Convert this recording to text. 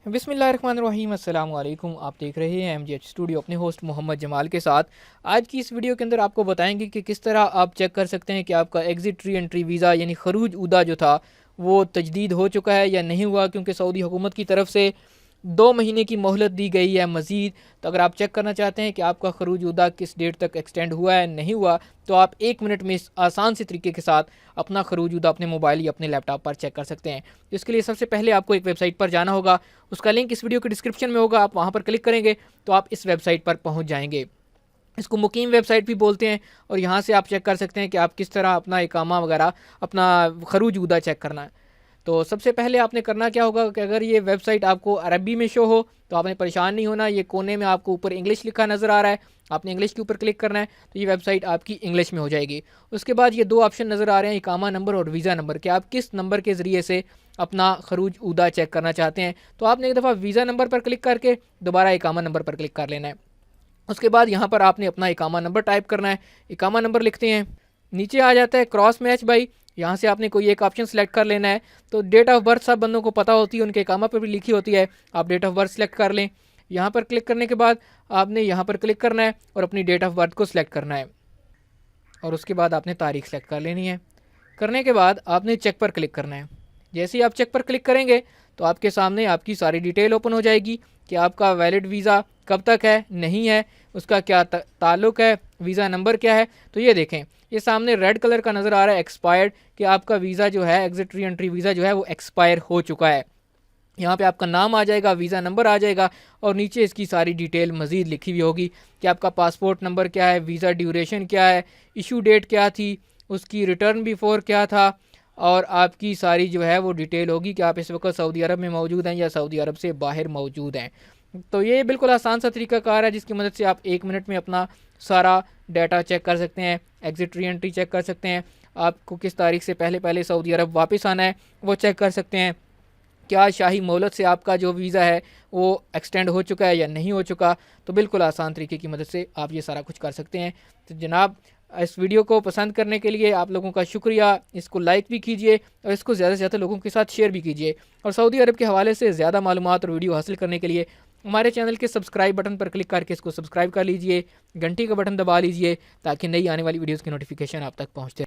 बिस्मिल्लाहिर्रहमानिर्रहीम अस्सलाम वालेकुम। आप देख रहे हैं MGH स्टूडियो अपने होस्ट मोहम्मद जमाल के साथ। आज की इस वीडियो के अंदर आपको बताएंगे कि किस तरह आप चेक कर सकते हैं कि आपका एग्ज़िट री एंट्री वीज़ा यानी खरूज उदा जो था वो तजदीद हो चुका है या नहीं हुआ, क्योंकि सऊदी हुकूमत की तरफ से 2 महीने की मोहलत दी गई है मज़ीद। तो अगर आप चेक करना चाहते हैं कि आपका खरूज उदा किस डेट तक एक्सटेंड हुआ है नहीं हुआ, तो आप 1 मिनट में इस आसान से तरीके के साथ अपना खरूज उदा अपने मोबाइल या अपने लैपटॉप पर चेक कर सकते हैं। तो इसके लिए सबसे पहले आपको एक वेबसाइट पर जाना होगा, उसका लिंक इस वीडियो के डिस्क्रिप्शन में होगा। आप वहाँ पर क्लिक करेंगे तो आप इस वेबसाइट पर पहुँच जाएंगे। इसको मुकीम वेबसाइट भी बोलते हैं, और यहाँ से आप चेक कर सकते हैं कि आप किस तरह अपना इकामा वगैरह अपना खरूज उदा चेक करना है। तो सबसे पहले आपने करना क्या होगा कि अगर ये वेबसाइट आपको अरबी में शो हो तो आपने परेशान नहीं होना। ये कोने में आपको ऊपर इंग्लिश लिखा नज़र आ रहा है, आपने इंग्लिश के ऊपर क्लिक करना है तो ये वेबसाइट आपकी इंग्लिश में हो जाएगी। उसके बाद ये 2 ऑप्शन नज़र आ रहे हैं, इकामा नंबर और वीज़ा नंबर, कि आप किस नंबर के ज़रिए से अपना खरूज उदा चेक करना चाहते हैं। तो आपने एक दफ़ा वीज़ा नंबर पर क्लिक करके दोबारा इकामा नंबर पर क्लिक कर लेना है। उसके बाद यहाँ पर आपने अपना इकामा नंबर टाइप करना है। इकामा नंबर लिखते हैं, नीचे आ जाता है क्रॉस मैच बाई, यहाँ से आपने कोई एक ऑप्शन सेलेक्ट कर लेना है। तो डेट ऑफ बर्थ सब बंदों को पता होती है, उनके इकामा पर भी लिखी होती है, आप डेट ऑफ बर्थ सेलेक्ट कर लें। यहाँ पर क्लिक करने के बाद आपने यहाँ पर क्लिक करना है और अपनी डेट ऑफ बर्थ को सिलेक्ट करना है, और उसके बाद आपने तारीख सेलेक्ट कर लेनी है। करने के बाद आपने चेक पर क्लिक करना है। जैसे ही आप चेक पर क्लिक करेंगे तो आपके सामने आपकी सारी डिटेल ओपन हो जाएगी कि आपका वैलिड वीज़ा कब तक है, नहीं है, उसका क्या ताल्लुक़ है, वीज़ा नंबर क्या है। तो ये देखें, ये सामने रेड कलर का नज़र आ रहा है एक्सपायर्ड, कि आपका वीज़ा जो है एग्जिट री एंट्री वीज़ा जो है वो एक्सपायर हो चुका है। यहाँ पे आपका नाम आ जाएगा, वीज़ा नंबर आ जाएगा, और नीचे इसकी सारी डिटेल मज़ीद लिखी हुई होगी कि आपका पासपोर्ट नंबर क्या है, वीज़ा ड्यूरेशन क्या है, इशू डेट क्या थी, उसकी रिटर्न बिफोर क्या था, और आपकी सारी जो है वो डिटेल होगी कि आप इस वक्त सऊदी अरब में मौजूद हैं या सऊदी अरब से बाहर मौजूद हैं। तो ये बिल्कुल आसान सा तरीकाकार है जिसकी मदद से आप 1 मिनट में अपना सारा डाटा चेक कर सकते हैं, एग्जिट री एंट्री चेक कर सकते हैं, आपको किस तारीख से पहले पहले सऊदी अरब वापस आना है वो चेक कर सकते हैं, क्या शाही मोहलत से आपका जो वीज़ा है वो एक्सटेंड हो चुका है या नहीं हो चुका। तो बिल्कुल आसान तरीके की मदद से आप ये सारा कुछ कर सकते हैं। तो जनाब, इस वीडियो को पसंद करने के लिए आप लोगों का शुक्रिया। इसको लाइक भी कीजिए और इसको ज़्यादा से ज़्यादा लोगों के साथ शेयर भी कीजिए। और सऊदी अरब के हवाले से ज़्यादा मालूमात और वीडियो हासिल करने के लिए हमारे चैनल के सब्सक्राइब बटन पर क्लिक करके इसको सब्सक्राइब कर लीजिए, घंटी का बटन दबा लीजिए, ताकि नई आने वाली वीडियोज़ की नोटिफिकेशन आप तक पहुँचते